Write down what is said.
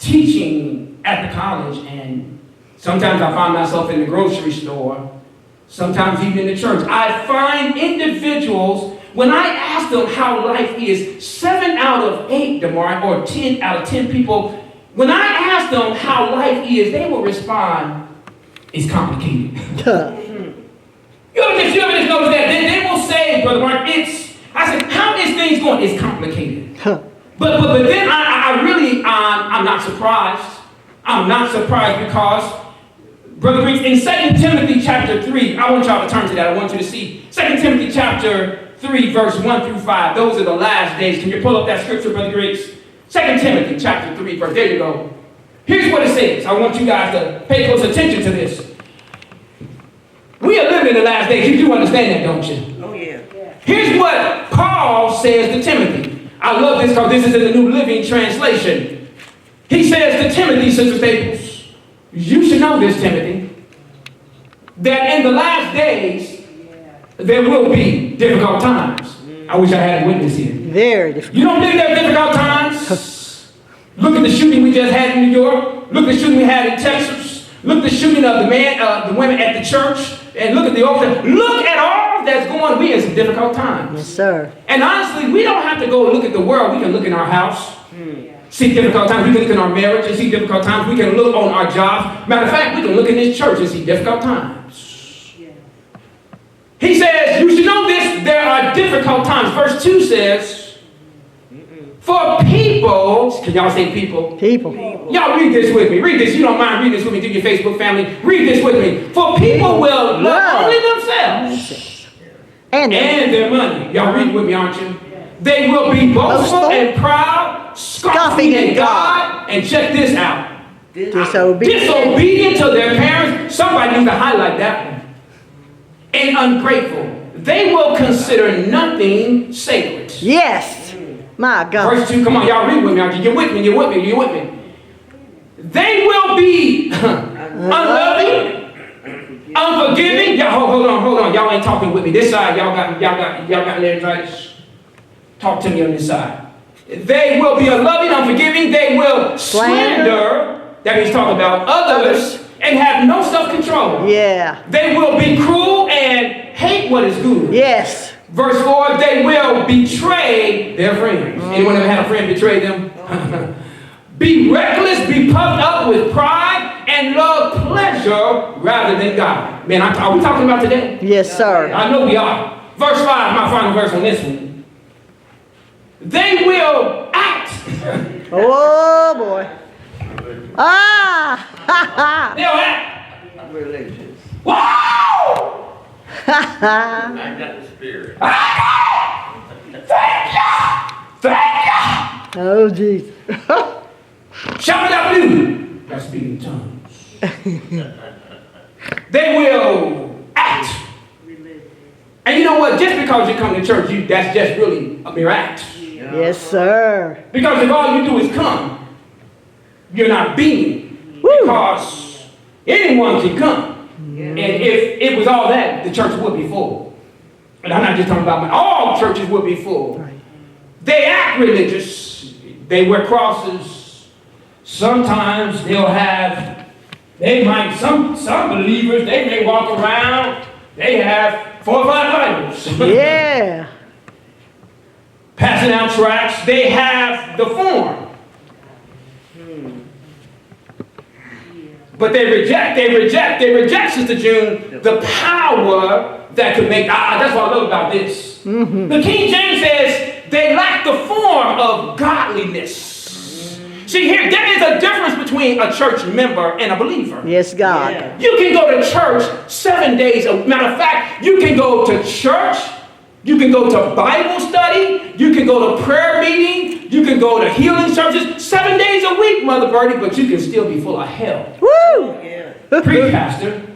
teaching at the college, and sometimes I find myself in the grocery store, sometimes even in the church. I find individuals, when I ask them how life is, 7 out of 8, DeMar, or 10 out of 10 people, when I ask them how life is, they will respond, it's complicated. You ever just notice that? They will say, Brother Mark, I said, how is things going? It's complicated. But then I'm not surprised. I'm not surprised because, Brother Griggs, in 2 Timothy chapter 3, I want y'all to turn to that. I want you to see 2 Timothy chapter 3, verse 1 through 5. Those are the last days. Can you pull up that scripture, Brother Griggs? 2 Timothy chapter 3, verse. There you go. Here's what it says. I want you guys to pay close attention to this. We are living in the last days. You do understand that, don't you? Oh, yeah. Here's what Paul says to Timothy. I love this because this is in the New Living Translation. He says to Timothy, Sister Staples, you should know this, Timothy, that in the last days, there will be difficult times. I wish I had a witness here. Very difficult. You don't think there are difficult times? Look at the shooting we just had in New York. Look at the shooting we had in Texas. Look at the shooting of the women at the church. And look at the orphan. Look at all that's going on. We're in some difficult times. Yes, sir. And honestly, we don't have to go look at the world. We can look in our house. See difficult times. We can look in our marriage and see difficult times. We can look on our jobs. Matter of fact, we can look in this church and see difficult times. He says, you should know this, there are difficult times. Verse 2 says, for people, can y'all say people? People. Y'all read this with me. Read this. You don't mind reading this with me through your Facebook family. Read this with me. For people will love only themselves and their money. Y'all read with me, aren't you? They will be boastful and proud, scoffing at God. And check this out. Disobedient to their parents. Somebody needs to highlight that one. And ungrateful. They will consider nothing sacred. Yes. My God. Verse 2, come on, y'all read with me. You're with me, you're with me, you're with me. They will be unloving, unforgiving. Y'all, hold on. Y'all ain't talking with me. This side, y'all got laryngitis. Talk to me on this side. They will be unloving, unforgiving. They will slander. That means talk about others and have no self-control. Yeah. They will be cruel and hate what is good. Yes. Verse 4, they will betray their friends. Anyone ever had a friend betray them? Be reckless, be puffed up with pride, and love pleasure rather than God. Man, are we talking about today? Yes, sir. I know we are. Verse 5, my final verse on this one. They will act. Oh, boy. They'll act. Religious. Wow! I got the spirit. Thank you. Oh, Jesus. Shout it out, dude. That's speaking tongues. They will act. And you know what? Just because you come to church, that's just really a mere act. Yes, sir. Because if all you do is come, you're not being. Because anyone can come. And if it was all that, the church would be full. And I'm not just talking about all churches would be full. Right. They act religious. They wear crosses. Sometimes some believers, they may walk around, they have 4 or 5 Bibles. Yeah. Passing out tracts. They have the form. But they reject, Sister June, the power that could make, that's what I love about this. The King James says they lack the form of godliness. See, here, there is a difference between a church member and a believer. Yes, God. Yeah. You can go to church 7 days. Matter of fact, you can go to church. You can go to Bible study. You can go to prayer meeting. You can go to healing services 7 days a week, Mother Birdie, but you can still be full of hell. Woo! Yeah. Preach, Pastor.